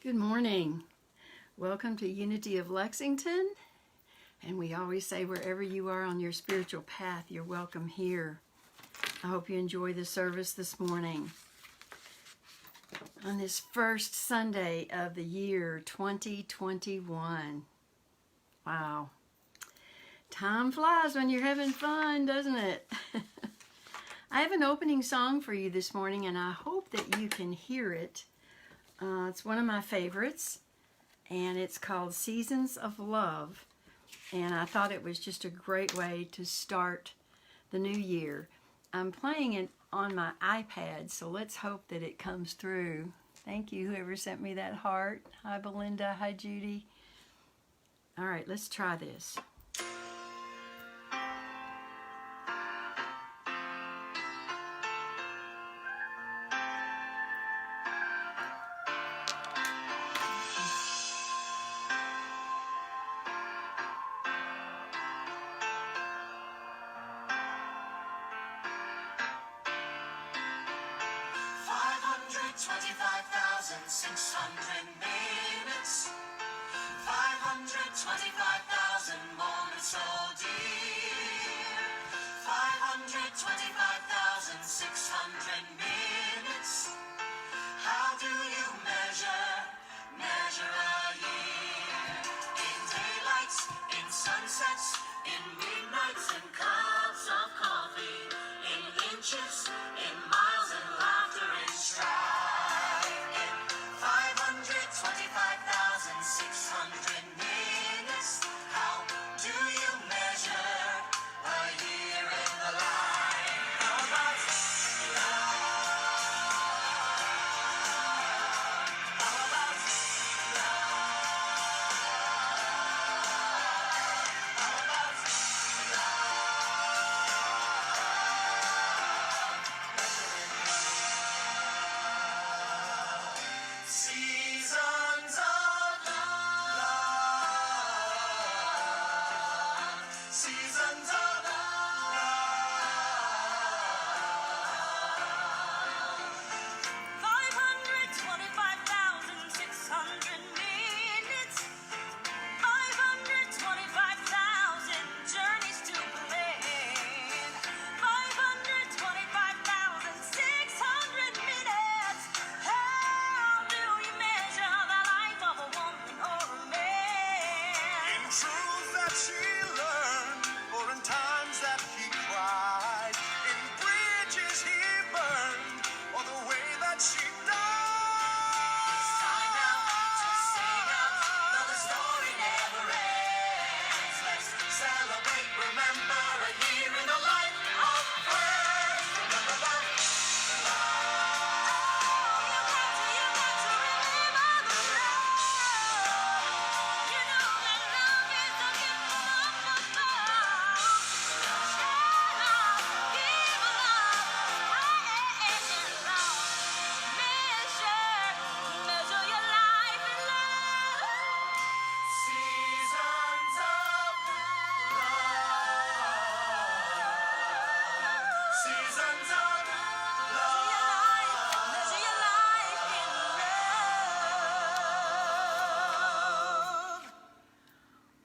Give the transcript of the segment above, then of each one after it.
Good morning. Welcome to Unity of Lexington. And we always say wherever you are on your spiritual path, you're welcome here. I hope you enjoy the service this morning. On this first Sunday of the year 2021. Wow. Time flies when you're having fun, doesn't it? I have an opening song for you this morning, and I hope that you can hear it. It's one of my favorites, and it's called Seasons of Love. And I thought it was just a great way to start the new year. I'm playing it on my iPad, so let's hope that it comes through. Thank you, whoever sent me that heart. Hi, Belinda. Hi, Judy. All right, let's try this.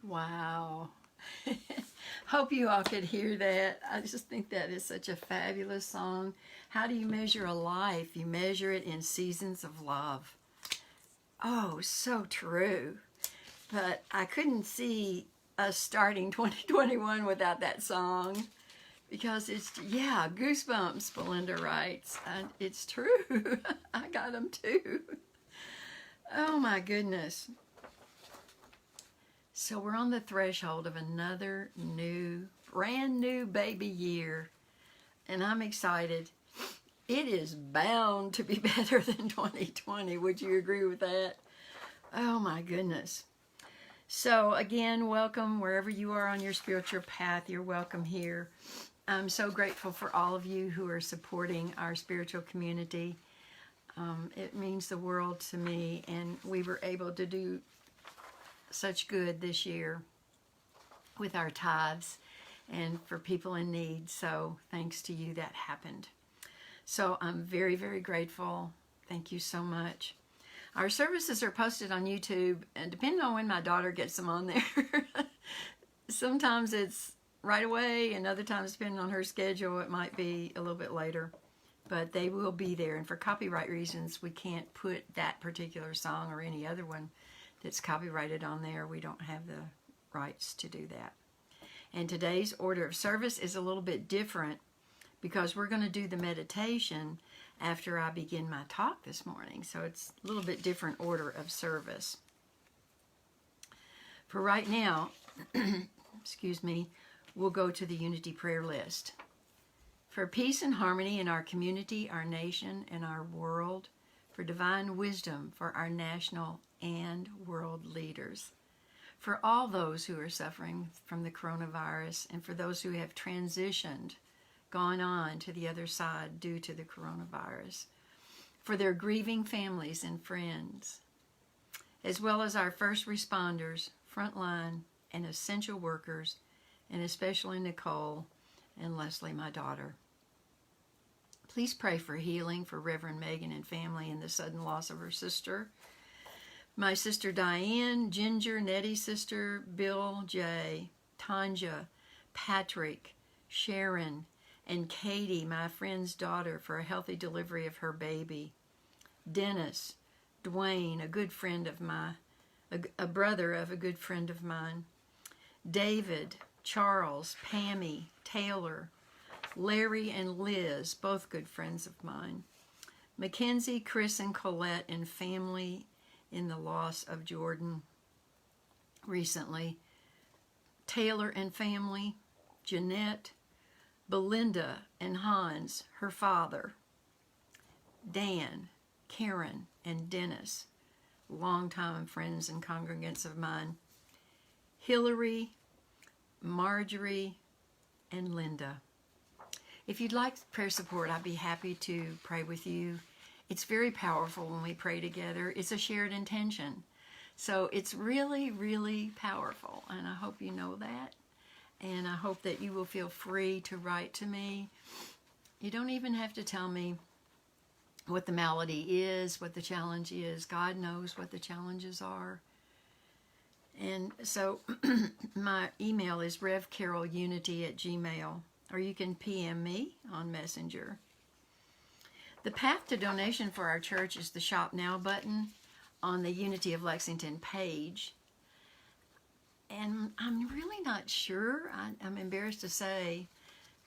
Wow. Hope you all could hear that. I just think that is such a fabulous song. How do you measure a life? You measure it in seasons of love. Oh, so true. But I couldn't see us starting 2021 without that song, because it's, yeah, goosebumps, Belinda writes. And it's true. I got them too. Oh my goodness. So we're on the threshold of another brand new baby year, and I'm excited. It is bound to be better than 2020. Would you agree with that? Oh my goodness. So again, welcome wherever you are on your spiritual path. You're welcome here. I'm so grateful for all of you who are supporting our spiritual community. It means the world to me, and we were able to do such good this year with our tithes and for people in need. So thanks to you, that happened. So I'm very, very grateful. Thank you so much. Our services are posted on YouTube, and depending on when my daughter gets them on there, sometimes it's right away, and other times, depending on her schedule, it might be a little bit later. But they will be there, and for copyright reasons, we can't put that particular song or any other one that's copyrighted on there. We don't have the rights to do that. And today's order of service is a little bit different because we're going to do the meditation after I begin my talk this morning. So it's a little bit different order of service. For right now, excuse me, we'll go to the unity prayer list. For peace and harmony in our community, our nation, and our world. For divine wisdom for our national and world leaders. For all those who are suffering from the coronavirus, and for those who have transitioned, gone on to the other side due to the coronavirus. For their grieving families and friends, as well as our first responders, frontline, and essential workers, and especially Nicole and Leslie, my daughter. Please pray for healing for Reverend Megan and family in the sudden loss of her sister. My sister Diane, Ginger, Nettie's sister, Bill, Jay, Tanja, Patrick, Sharon, and Katie, my friend's daughter, for a healthy delivery of her baby. Dennis, Dwayne, a good friend of mine, a brother of a good friend of mine. David, Charles, Pammy, Taylor, Larry, and Liz, both good friends of mine. Mackenzie, Chris, and Colette, and family in the loss of Jordan recently. Taylor and family. Jeanette, Belinda, and Hans, her father. Dan, Karen, and Dennis, longtime friends and congregants of mine. Hillary, Marjorie, and Linda. If you'd like prayer support, I'd be happy to pray with you. It's very powerful when we pray together. It's a shared intention. So it's really, really powerful, and I hope you know that. And I hope that you will feel free to write to me. You don't even have to tell me what the malady is, what the challenge is. God knows what the challenges are. And so my email is revcarolunity@gmail.com, or you can PM me on Messenger. The path to donation for our church is the Shop Now button on the Unity of Lexington page. And I'm really not sure. I'm embarrassed to say,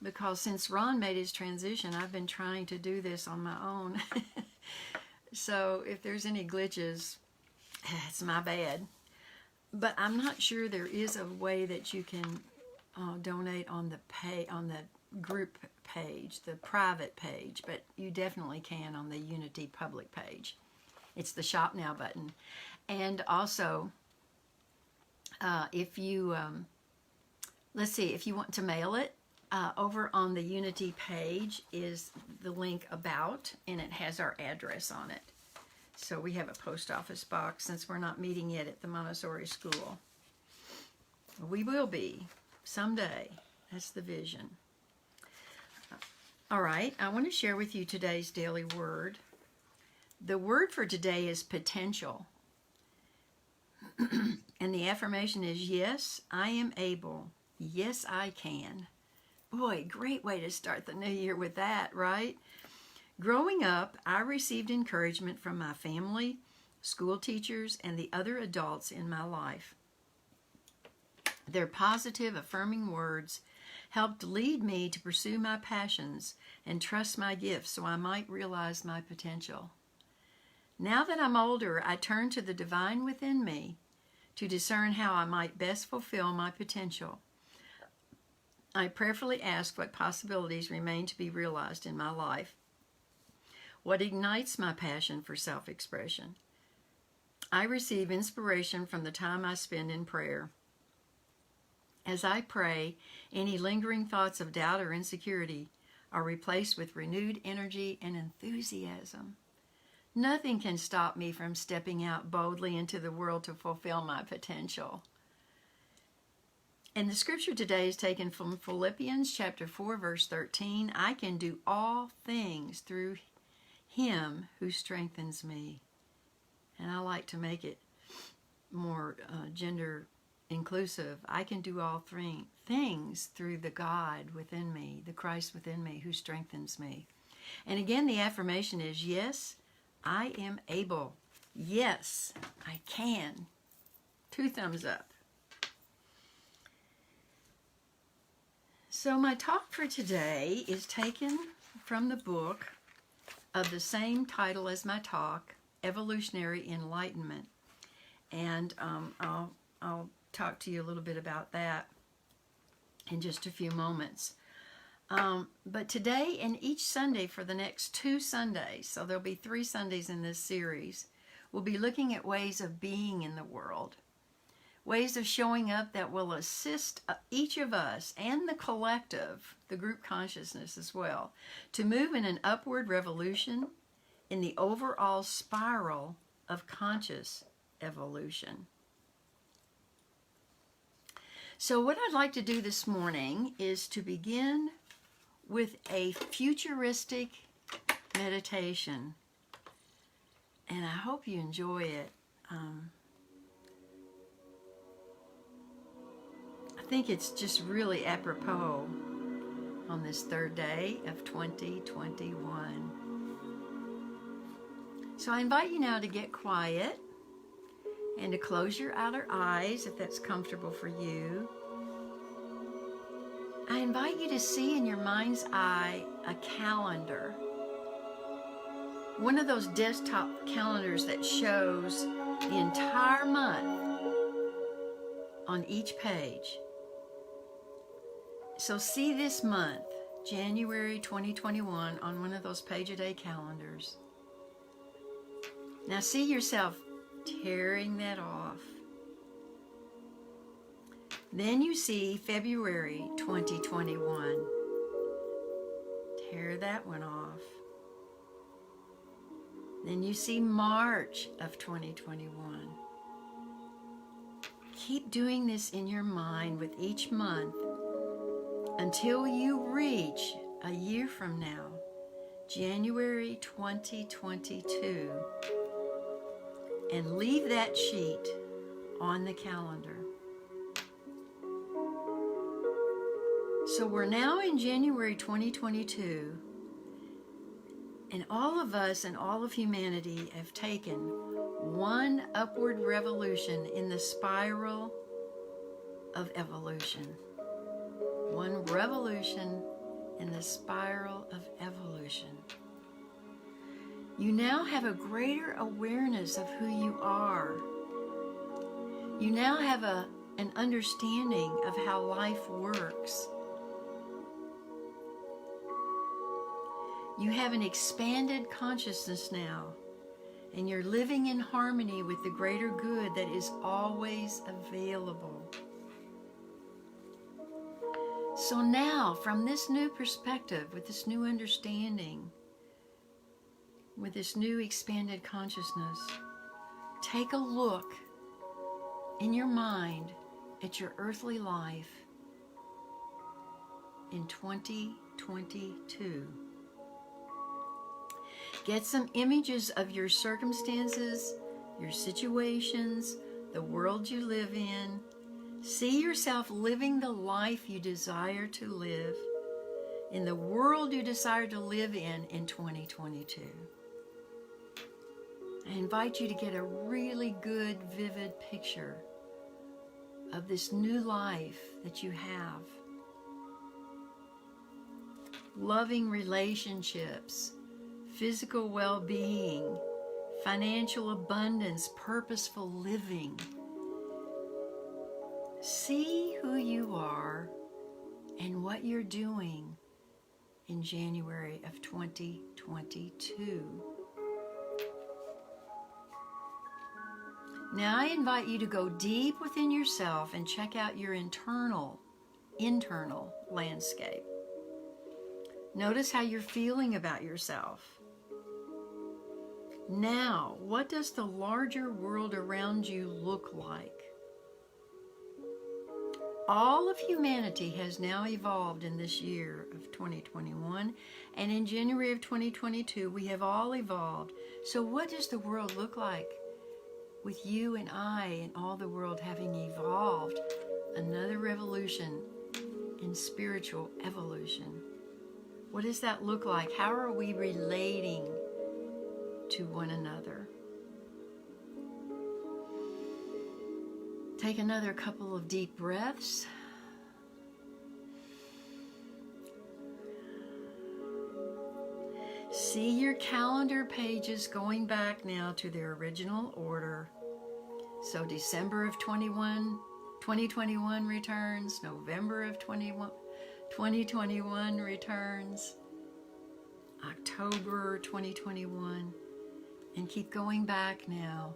because since Ron made his transition, I've been trying to do this on my own. So if there's any glitches, it's my bad. But I'm not sure there is a way that you can donate on the group page, the private page, but you definitely can on the Unity public page. It's the Shop Now button. And also, if you, if you want to mail it, over on the Unity page is the link About, and it has our address on it. So we have a post office box since we're not meeting yet at the Montessori school. We will be someday. That's the vision. All right, I want to share with you today's daily word. The word for today is potential. And the affirmation is, yes, I am able. Yes, I can. Boy, great way to start the new year with that, right? Growing up, I received encouragement from my family, school teachers, and the other adults in my life. Their positive, affirming words helped lead me to pursue my passions and trust my gifts so I might realize my potential. Now that I'm older, I turn to the divine within me to discern how I might best fulfill my potential. I prayerfully ask what possibilities remain to be realized in my life. What ignites my passion for self-expression? I receive inspiration from the time I spend in prayer. As I pray, any lingering thoughts of doubt or insecurity are replaced with renewed energy and enthusiasm. Nothing can stop me from stepping out boldly into the world to fulfill my potential. And the scripture today is taken from Philippians chapter 4, verse 13. I can do all things through Him who strengthens me. And like to make it more gender inclusive. I can do all three things through the God within me, the Christ within me who strengthens me. And again, the affirmation is, yes, I am able. Yes, I can. 2 thumbs up. So my talk for today is taken from the book of the same title as my talk, Evolutionary Enlightenment. And I'll talk to you a little bit about that in just a few moments. But today and each Sunday for the next 2 Sundays, so there'll be 3 Sundays in this series, we'll be looking at ways of being in the world, ways of showing up that will assist each of us and the collective, the group consciousness as well, to move in an upward revolution in the overall spiral of conscious evolution. So what I'd like to do this morning is to begin with a futuristic meditation, and I hope you enjoy it. I think it's just really apropos on this 3rd day of 2021. So I invite you now to get quiet and to close your outer eyes if that's comfortable for you. I invite you to see in your mind's eye a calendar. One of those desktop calendars that shows the entire month on each page. So see this month, January 2021, on one of those page-a-day calendars. Now see yourself tearing that off. Then you see February 2021. Tear that one off. Then you see March of 2021. Keep doing this in your mind with each month until you reach a year from now, January 2022. And leave that sheet on the calendar. So we're now in January 2022, and all of us and all of humanity have taken one upward revolution in the spiral of evolution. One revolution in the spiral of evolution. You now have a greater awareness of who you are. You now have an understanding of how life works. You have an expanded consciousness now, and you're living in harmony with the greater good that is always available. So now, from this new perspective, with this new understanding, with this new expanded consciousness, take a look in your mind at your earthly life in 2022. Get some images of your circumstances, your situations, the world you live in. See yourself living the life you desire to live in the world you desire to live in 2022. I invite you to get a really good, vivid picture of this new life that you have. Loving relationships, physical well-being, financial abundance, purposeful living. See who you are and what you're doing in January of 2022. Now I invite you to go deep within yourself and check out your internal landscape. Notice how you're feeling about yourself. Now, what does the larger world around you look like? All of humanity has now evolved in this year of 2021, and in January of 2022, we have all evolved. So what does the world look like with you and I and all the world having evolved another revolution in spiritual evolution. What does that look like? How are we relating to one another? Take another couple of deep breaths. See your calendar pages going back now to their original order. So December of 2021 returns, November of 2021 returns, October 2021, and keep going back now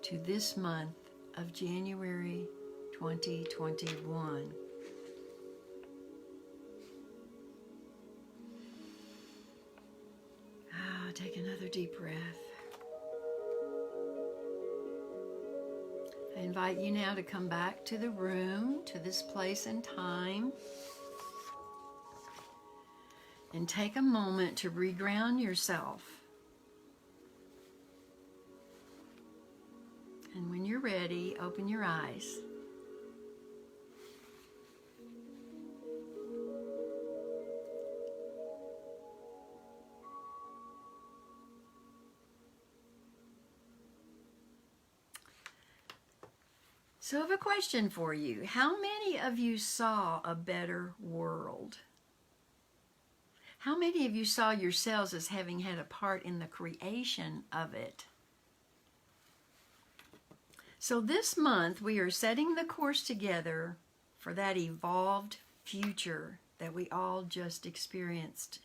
to this month of January 2021. Take another deep breath. I invite you now to come back to the room, to this place and time, and take a moment to reground yourself. And when you're ready, open your eyes. So I have a question for you. How many of you saw a better world? How many of you saw yourselves as having had a part in the creation of it? So this month we are setting the course together for that evolved future that we all just experienced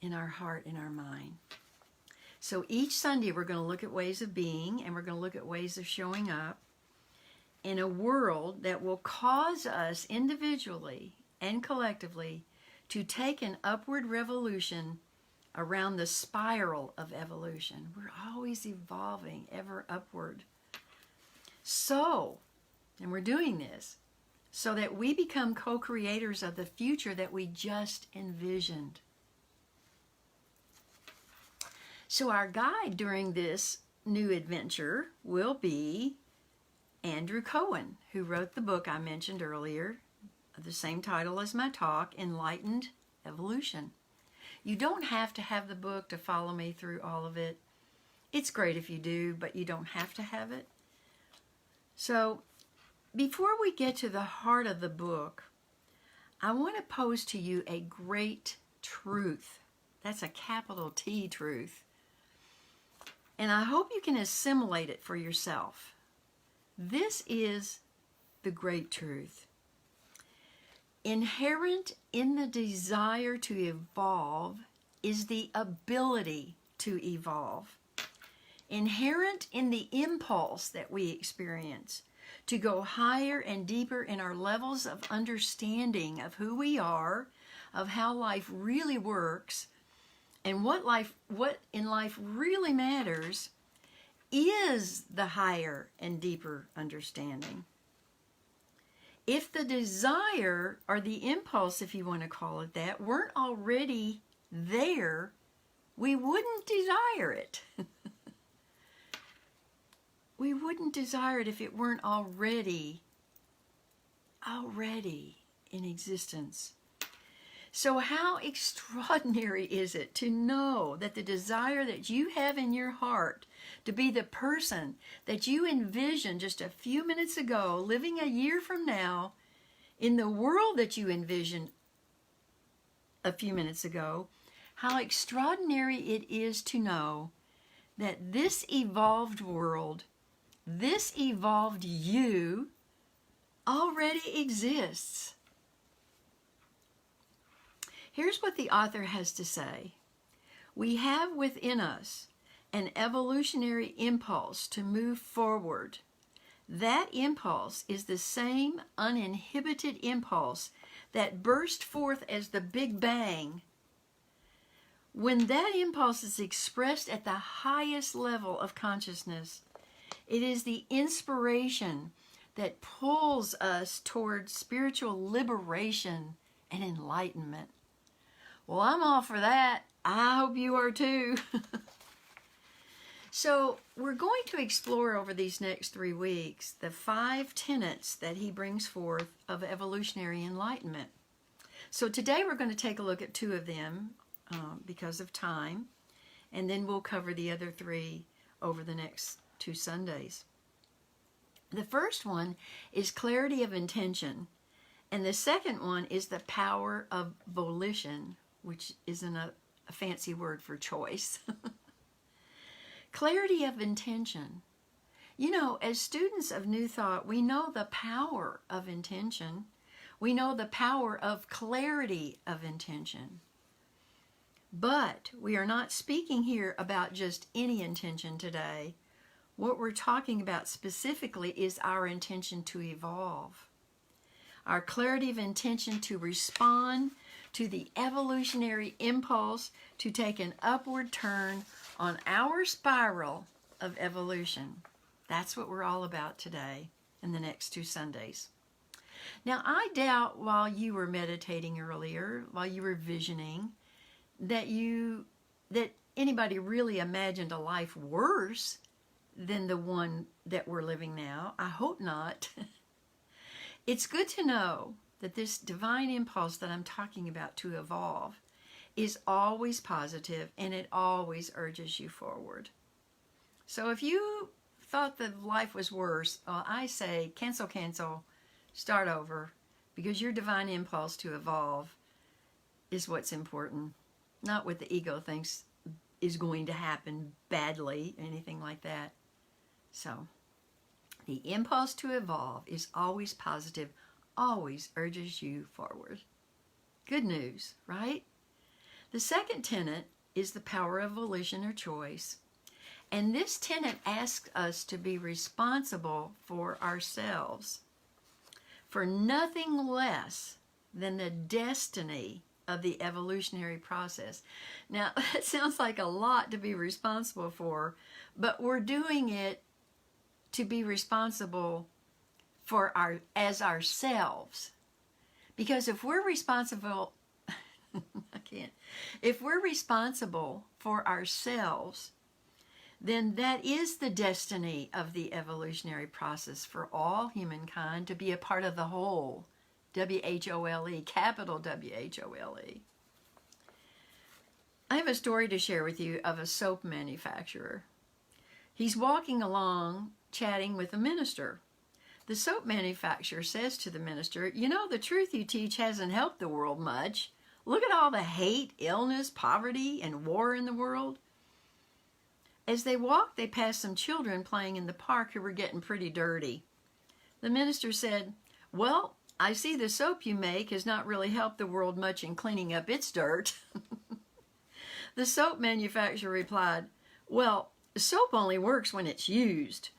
in our heart, in our mind. So each Sunday we're going to look at ways of being, and we're going to look at ways of showing up in a world that will cause us individually and collectively to take an upward revolution around the spiral of evolution. We're always evolving, ever upward. So, and we're doing this so that we become co-creators of the future that we just envisioned. So our guide during this new adventure will be Andrew Cohen, who wrote the book I mentioned earlier, the same title as my talk, Enlightened Evolution. You don't have to have the book to follow me through all of it. It's great if you do, but you don't have to have it. So, before we get to the heart of the book, I want to pose to you a great truth. That's a capital T truth. And I hope you can assimilate it for yourself. This is the great truth. Inherent in the desire to evolve is the ability to evolve. Inherent in the impulse that we experience to go higher and deeper in our levels of understanding of who we are, of how life really works, and what in life really matters is the higher and deeper understanding. If the desire, or the impulse, if you want to call it that, weren't already there, we wouldn't desire it. We wouldn't desire it if it weren't already in existence. So how extraordinary is it to know that the desire that you have in your heart to be the person that you envisioned just a few minutes ago, living a year from now, in the world that you envisioned a few minutes ago, how extraordinary it is to know that this evolved world, this evolved you, already exists. Here's what the author has to say. We have within us an evolutionary impulse to move forward. That impulse is the same uninhibited impulse that burst forth as the Big Bang. When that impulse is expressed at the highest level of consciousness, it is the inspiration that pulls us towards spiritual liberation and enlightenment. Well, I'm all for that. I hope you are too. So we're going to explore over these next 3 weeks the 5 tenets that he brings forth of evolutionary enlightenment. So today we're going to take a look at 2 of them because of time, and then we'll cover the other 3 over the next 2 Sundays. The first one is clarity of intention, and the second one is the power of volition, which isn't a fancy word for choice. Clarity of intention. You know, as students of New Thought, we know the power of intention. We know the power of clarity of intention. But we are not speaking here about just any intention today. What we're talking about specifically is our intention to evolve. Our clarity of intention to respond to the evolutionary impulse to take an upward turn on our spiral of evolution. That's what we're all about today in the next 2 Sundays. Now, I doubt while you were meditating earlier, while you were visioning, that anybody really imagined a life worse than the one that we're living now. I hope not. It's good to know that this divine impulse that I'm talking about to evolve is always positive, and it always urges you forward. So if you thought that life was worse, I say cancel, start over, because your divine impulse to evolve is what's important, not what the ego thinks is going to happen badly, anything like that. So the impulse to evolve is always positive, always urges you forward. Good news, right? The second tenet is the power of volition or choice. And this tenet asks us to be responsible for ourselves, for nothing less than the destiny of the evolutionary process. Now, that sounds like a lot to be responsible for, but we're doing it to be responsible for as ourselves. Because if we're responsible, if we're responsible for ourselves, then that is the destiny of the evolutionary process for all humankind to be a part of the whole. W-H-O-L-E, capital W-H-O-L-E. I have a story to share with you of a soap manufacturer. He's walking along chatting with a minister. The soap manufacturer says to the minister, "You know, the truth you teach hasn't helped the world much. Look at all the hate, illness, poverty, and war in the world." As they walked, they passed some children playing in the park who were getting pretty dirty. The minister said, "Well, I see the soap you make has not really helped the world much in cleaning up its dirt." The soap manufacturer replied, "Well, soap only works when it's used."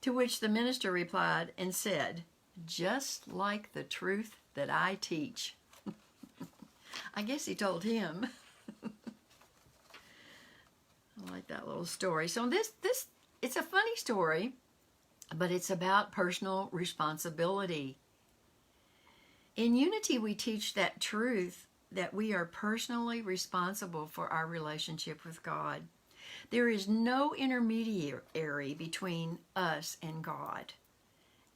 To which the minister replied and said, "Just like the truth that I teach." I guess he told him. I like that little story. So this it's a funny story, but it's about personal responsibility. In Unity, we teach that truth that we are personally responsible for our relationship with God. There is no intermediary between us and God.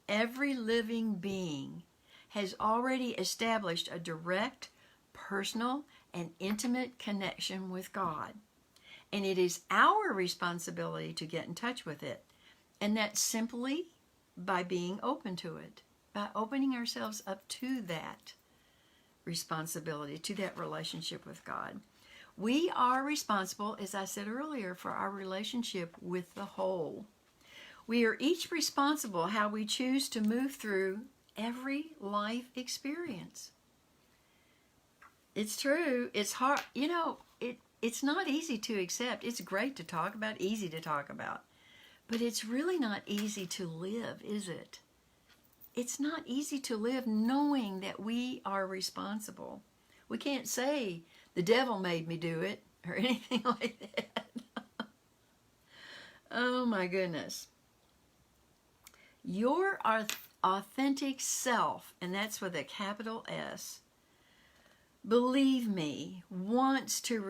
Every living being has already established a direct, personal, and intimate connection with God. And it is our responsibility to get in touch with it. And that's simply by being open to it, by opening ourselves up to that responsibility, to that relationship with God. We are responsible, as I said earlier, for our relationship with the whole. We are each responsible how we choose to move through every life experience. It's true. It's hard. You know, it's not easy to accept. It's great to talk about, easy to talk about. But it's really not easy to live, is it? It's not easy to live knowing that we are responsible. We can't say, "The devil made me do it," or anything like that. Oh my goodness. Your authentic self, and that's with a capital S, believe me, wants to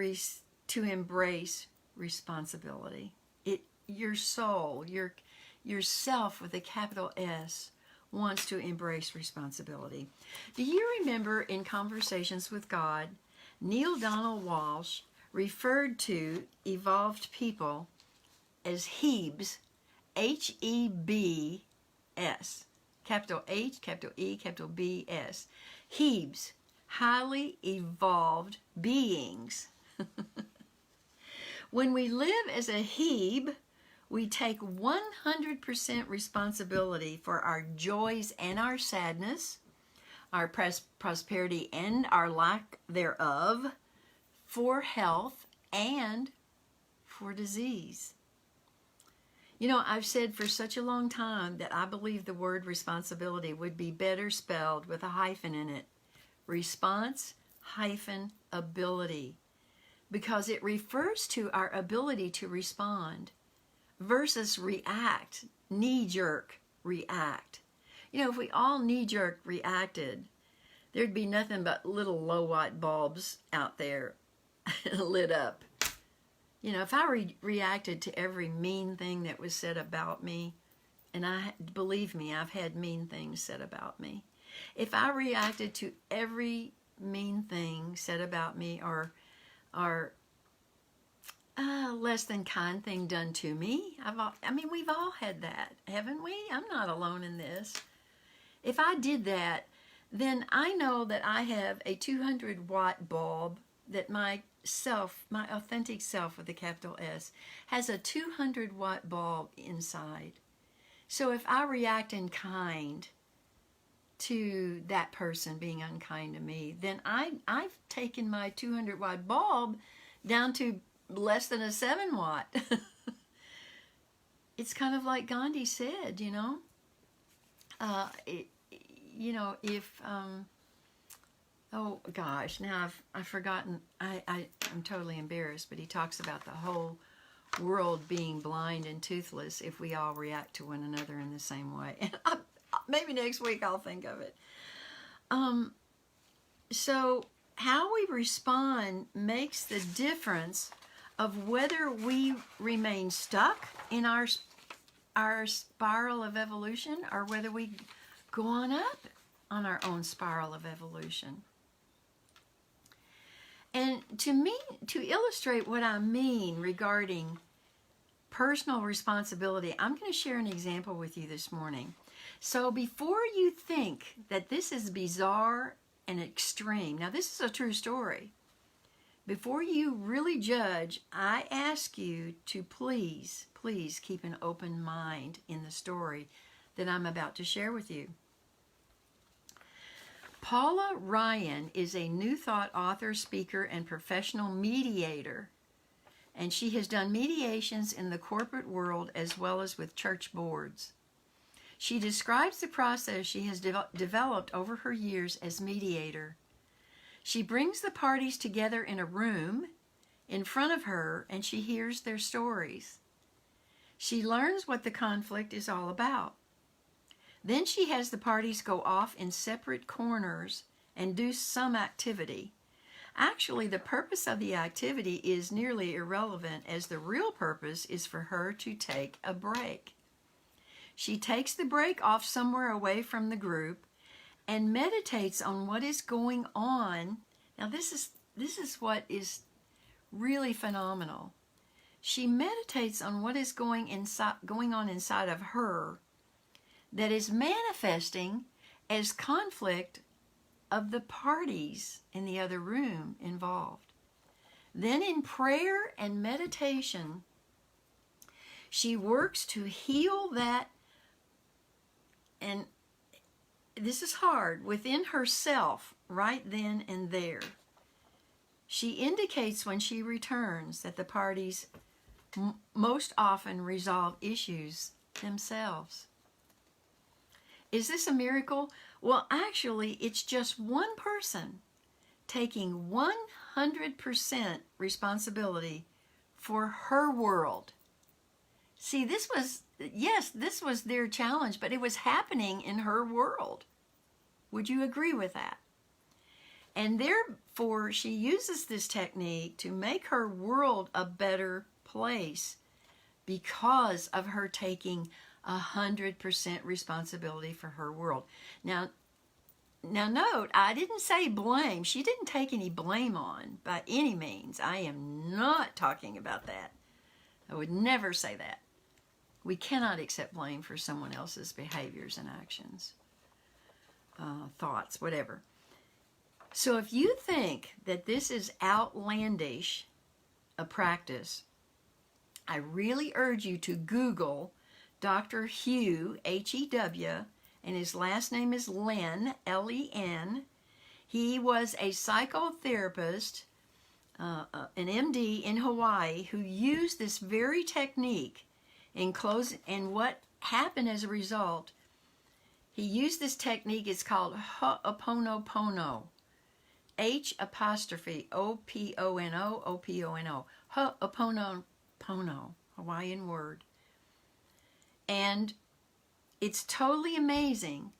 embrace responsibility. your soul, yourself with a capital S, wants to embrace responsibility. Do you remember in Conversations with God, Neil Donald Walsh referred to evolved people as Hebes, Hebs, capital H, capital E, capital B, S. Hebes, highly evolved beings. When we live as a Hebe, we take 100% responsibility for our joys and our sadness, our prosperity and our lack thereof, for health and for disease. You know, I've said for such a long time that I believe the word responsibility would be better spelled with a hyphen in it. Response hyphen ability. Because it refers to our ability to respond versus react, knee-jerk react. You know, if we all knee-jerk reacted, there'd be nothing but little low-watt bulbs out there lit up. You know, if I reacted to every mean thing that was said about me, and believe me, I've had mean things said about me. If I reacted to every mean thing said about me or less than kind thing done to me, we've all had that, haven't we? I'm not alone in this. If I did that, then I know that I have a 200-watt bulb that my authentic self with a capital S, has a 200-watt bulb inside. So if I react in kind to that person being unkind to me, then I've taken my 200-watt bulb down to less than a 7-watt. It's kind of like Gandhi said, you know. Oh gosh, now I've forgotten. I'm totally embarrassed, but he talks about the whole world being blind and toothless if we all react to one another in the same way. And maybe next week I'll think of it. So how we respond makes the difference of whether we remain stuck in our spiral of evolution or whether we go on up on our own spiral of evolution. And to illustrate what I mean regarding personal responsibility, I'm going to share an example with you this morning. So before you think that this is bizarre and extreme, now this is a true story. Before you really judge, I ask you to please keep an open mind in the story that I'm about to share with you. Paula Ryan is a New Thought author, speaker, and professional mediator, and she has done mediations in the corporate world as well as with church boards. She describes the process she has developed over her years as mediator. She brings the parties together in a room in front of her, and she hears their stories. She learns what the conflict is all about. Then she has the parties go off in separate corners and do some activity. Actually, the purpose of the activity is nearly irrelevant, as the real purpose is for her to take a break. She takes the break off somewhere away from the group and meditates on what is going on. Now, this is what is really phenomenal. She meditates on what is going on inside of her that is manifesting as conflict of the parties in the other room involved. Then in prayer and meditation, she works to heal that, and this is hard, within herself right then and there. She indicates when she returns that the parties most often resolve issues themselves. Is this a miracle? Well, actually, it's just one person taking 100% responsibility for her world. See, this was their challenge, but it was happening in her world. Would you agree with that? And therefore, she uses this technique to make her world a better place because of her taking 100% responsibility for her world. Now note, I didn't say blame. She didn't take any blame on by any means. I am not talking about that. I would never say that. We cannot accept blame for someone else's behaviors and actions, thoughts, whatever. So if you think that this is outlandish, a practice, I really urge you to Google Dr. Hew, H-E-W, and his last name is Len, L-E-N. He was a psychotherapist, an MD in Hawaii, who used this very technique in closing. And what happened as a result, he used this technique. It's called Ho'oponopono. H''O-P-O-N-O, O-P-O-N-O. Ho'oponopono, Hawaiian word. And it's totally amazing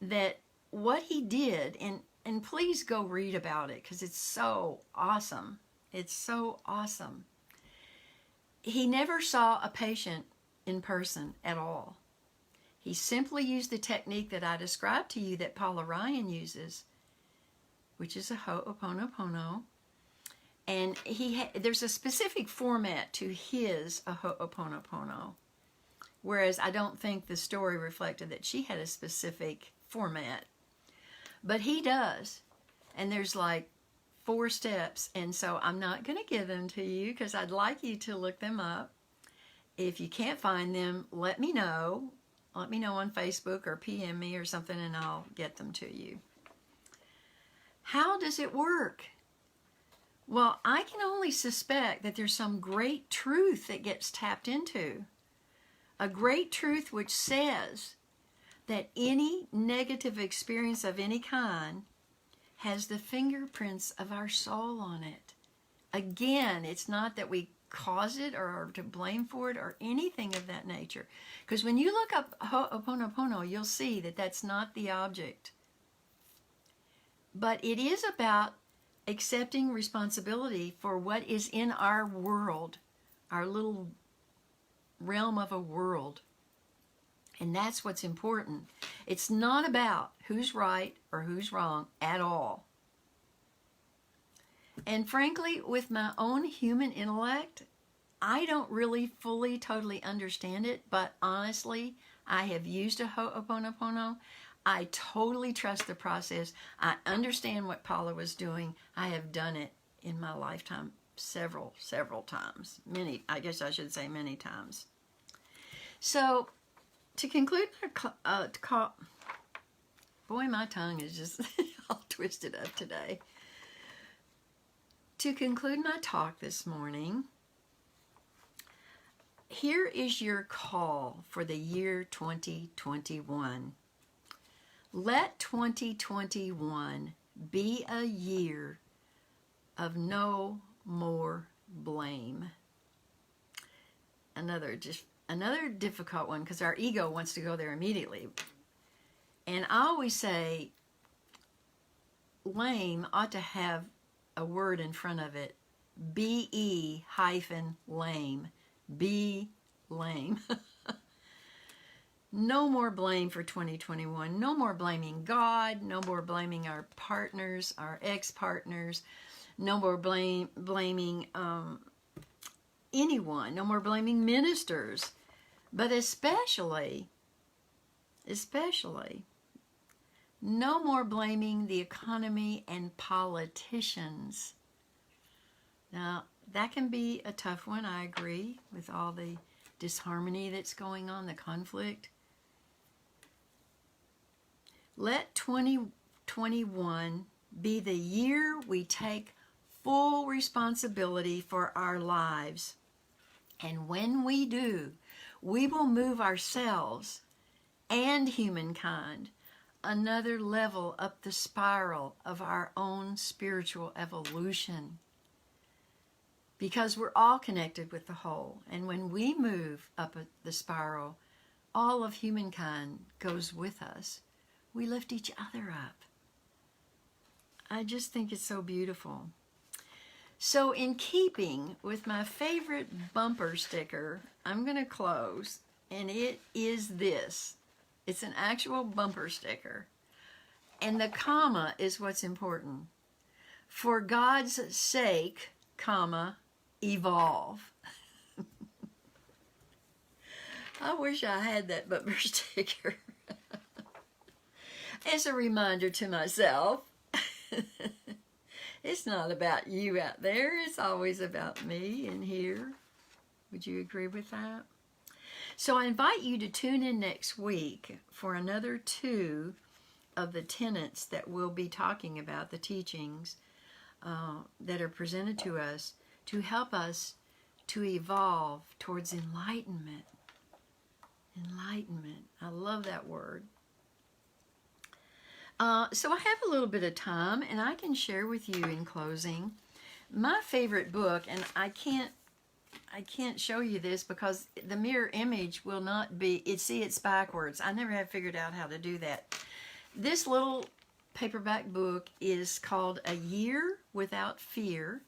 that what he did, and please go read about it because it's so awesome. It's so awesome. He never saw a patient in person at all. He simply used the technique that I described to you that Paula Ryan uses, which is a Ho'oponopono. And there's a specific format to his Ho'oponopono. Whereas I don't think the story reflected that she had a specific format. But he does. And there's like 4 steps. And so I'm not going to give them to you because I'd like you to look them up. If you can't find them, let me know. Let me know on Facebook or PM me or something and I'll get them to you. How does it work? Well, I can only suspect that there's some great truth that gets tapped into. A great truth which says that any negative experience of any kind has the fingerprints of our soul on it. Again, it's not that we cause it or are to blame for it or anything of that nature. Because when you look up Ho'oponopono, you'll see that that's not the object. But it is about accepting responsibility for what is in our world, our little realm of a world. And that's what's important. It's not about who's right or who's wrong at all. And frankly, with my own human intellect, I don't really fully, totally understand it, but honestly, I have used a Ho'oponopono. I totally trust the process. I understand what Paula was doing. I have done it in my lifetime several times. Many, I guess I should say many times. So, to conclude boy, my tongue is just all twisted up today. To conclude my talk this morning, here is your call for the year 2021. Let 2021 be a year of no more blame. Another difficult one because our ego wants to go there immediately. And I always say lame ought to have a word in front of it. B-E-lame. Be lame. No more blame for 2021. No more blaming God. No more blaming our partners, our ex-partners. No more blaming anyone. No more blaming ministers. But especially, no more blaming the economy and politicians. Now, that can be a tough one, I agree, with all the disharmony that's going on, the conflict. Let 2021 be the year we take full responsibility for our lives. And when we do, we will move ourselves and humankind another level up the spiral of our own spiritual evolution. Because we're all connected with the whole. And when we move up the spiral, all of humankind goes with us. We lift each other up. I just think it's so beautiful. So in keeping with my favorite bumper sticker, I'm going to close, and it is this. It's an actual bumper sticker. And the comma is what's important. For God's sake, comma, evolve. I wish I had that bumper sticker. As a reminder to myself, it's not about you out there. It's always about me in here. Would you agree with that? So I invite you to tune in next week for another 2 of the tenets that we'll be talking about, the teachings that are presented to us to help us to evolve towards enlightenment. Enlightenment. I love that word. So I have a little bit of time, and I can share with you in closing my favorite book, and I can't show you this because the mirror image will not be, it's backwards. I never have figured out how to do that. This little paperback book is called A Year Without Fear,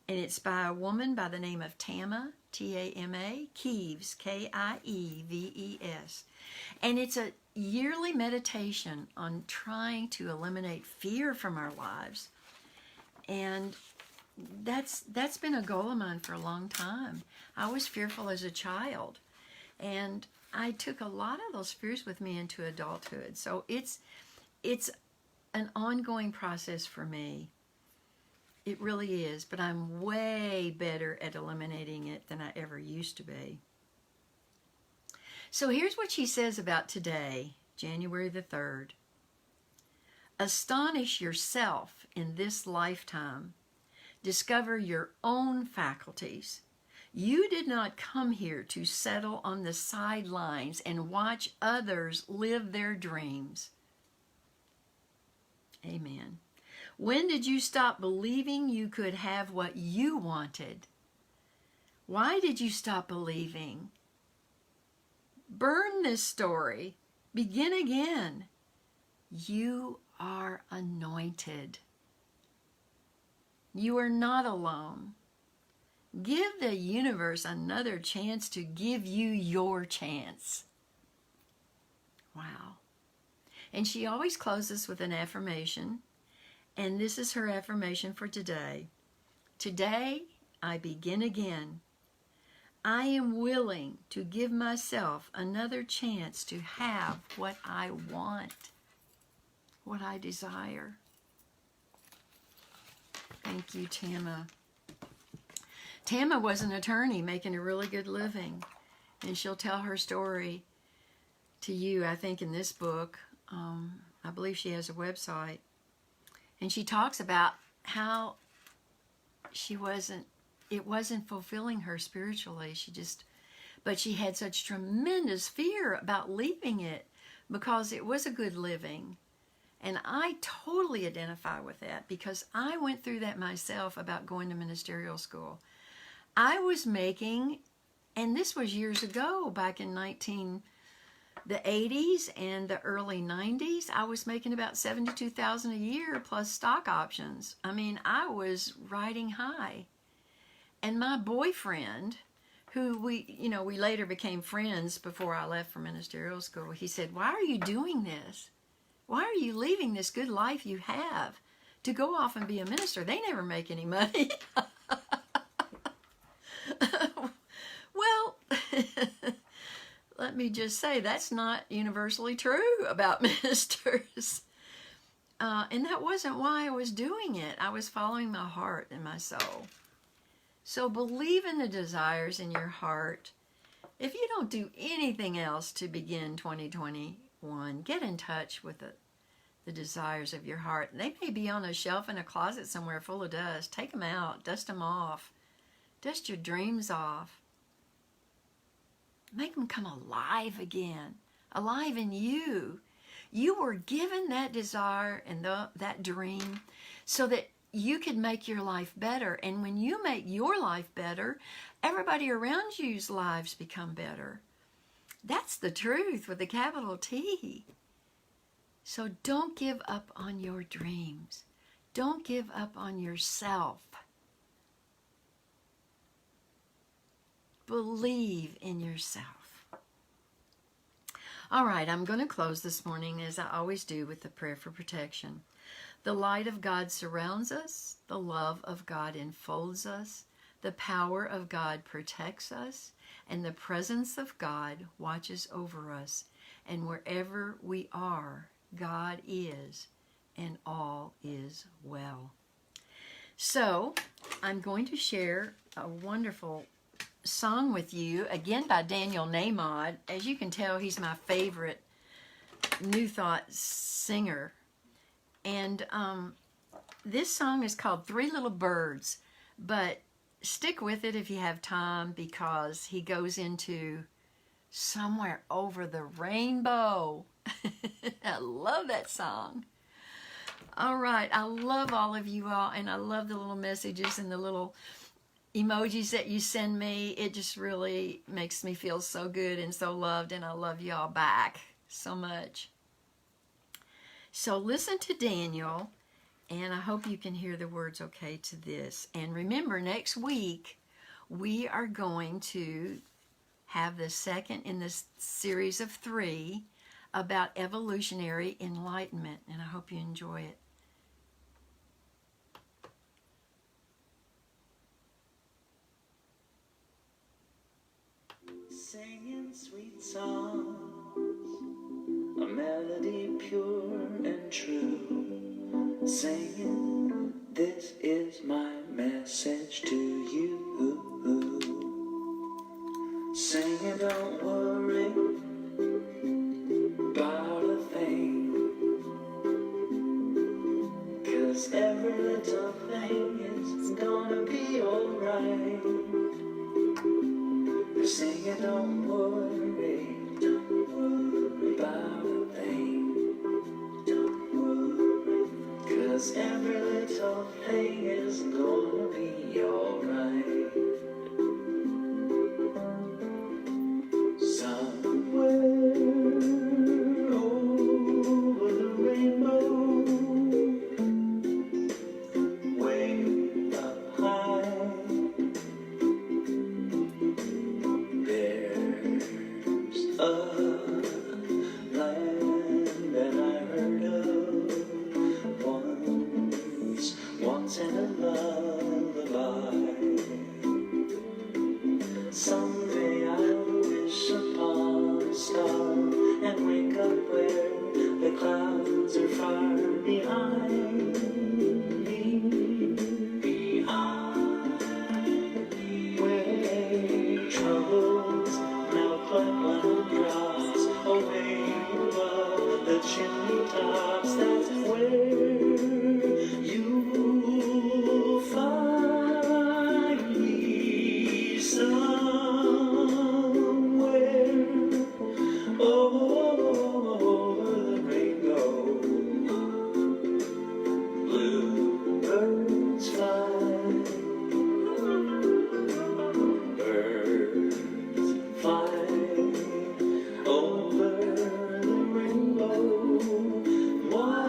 and it's by a woman by the name of Tama, T-A-M-A, Kieves, K-I-E-V-E-S. And it's a yearly meditation on trying to eliminate fear from our lives. And that's been a goal of mine for a long time. I was fearful as a child, and I took a lot of those fears with me into adulthood. So it's an ongoing process for me. It really is, but I'm way better at eliminating it than I ever used to be. So here's what she says about today, January the 3rd. Astonish yourself in this lifetime. Discover your own faculties. You did not come here to settle on the sidelines and watch others live their dreams. Amen. When did you stop believing you could have what you wanted? Why did you stop believing? Burn this story. Begin again. You are anointed. You are not alone. Give the universe another chance to give you your chance. Wow. And she always closes with an affirmation. And this is her affirmation for today. Today, I begin again. I am willing to give myself another chance to have what I want, what I desire. Thank you, Tama. Tama was an attorney making a really good living, and she'll tell her story to you, I think, in this book. I believe she has a website. And she talks about how it wasn't fulfilling her spiritually. But she had such tremendous fear about leaving it because it was a good living. And I totally identify with that because I went through that myself about going to ministerial school. I was making, and this was years ago, back in the 80s and the early 90s, I was making about $72,000 a year plus stock options. I mean, I was riding high. And my boyfriend, who we later became friends before I left for ministerial school, he said, "Why are you doing this? Why are you leaving this good life you have to go off and be a minister? They never make any money." Well, let me just say that's not universally true about ministers. And that wasn't why I was doing it. I was following my heart and my soul. So believe in the desires in your heart. If you don't do anything else to begin 2021, get in touch with the desires of your heart. They may be on a shelf in a closet somewhere full of dust. Take them out. Dust them off. Dust your dreams off. Make them come alive again. Alive in you. You were given that desire and that dream so that you could make your life better. And when you make your life better, everybody around you's lives become better. That's the truth with a capital T. So don't give up on your dreams. Don't give up on yourself. Believe in yourself. All right, I'm going to close this morning, as I always do, with the prayer for protection. The light of God surrounds us. The love of God enfolds us. The power of God protects us. And the presence of God watches over us. And wherever we are, God is, and all is well. So, I'm going to share a wonderful song with you, again by Daniel Nahmod. As you can tell, he's my favorite New Thought singer. And this song is called Three Little Birds, but stick with it if you have time, because he goes into somewhere over the rainbow. I love that song. All right, I love all of you all, and I love the little messages and the little emojis that you send me. It just really makes me feel so good and so loved, and I love you all back so much. So listen to Daniel, and I hope you can hear the words okay to this. And remember, next week we are going to have the second in this series of 3 about evolutionary enlightenment, and I hope you enjoy it. Singing sweet songs, a melody pure and true. Singing, this is my message to you. Singing, don't worry about a thing, 'cause every little thing is gonna be alright. Singing, don't worry about a thing, 'cause every little thing is gonna be alright. Somewhere over the rainbow, way up high, there's a land that I heard of once in a lullaby. Someday I'll wish upon a star and wake up where the clouds are far behind me, where troubles melt like lemon drops away above the chimney tops. That's where you'll find me, somewhere over the rainbow. Bluebirds fly, birds fly over the rainbow. Why,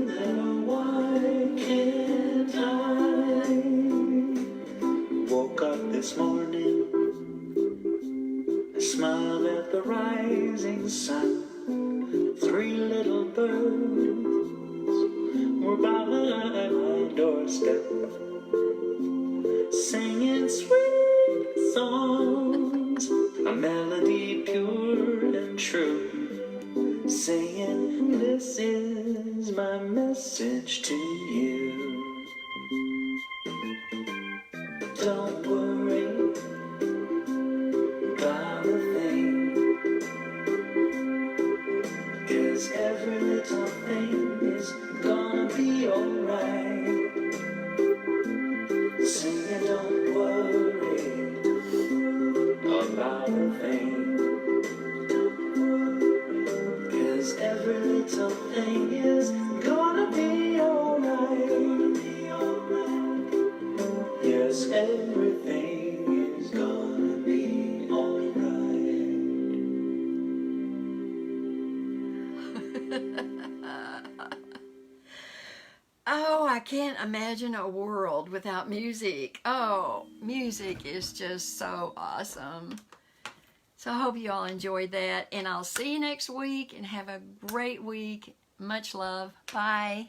then why can't I? Woke up this morning, I smiled at the rising sun. 3 little birds were by my doorstep, singing sweet songs, a melody pure and true. Saying, this is my message to you. Don't worry about a thing, 'cause every little thing is gonna be alright. Singing, don't worry about a thing, 'cause every little thing is gonna be alright. Yes, everything is gonna be alright. Oh, I can't imagine a world without music. Oh, music is just so awesome. So I hope you all enjoyed that, and I'll see you next week, and have a great week. Much love. Bye.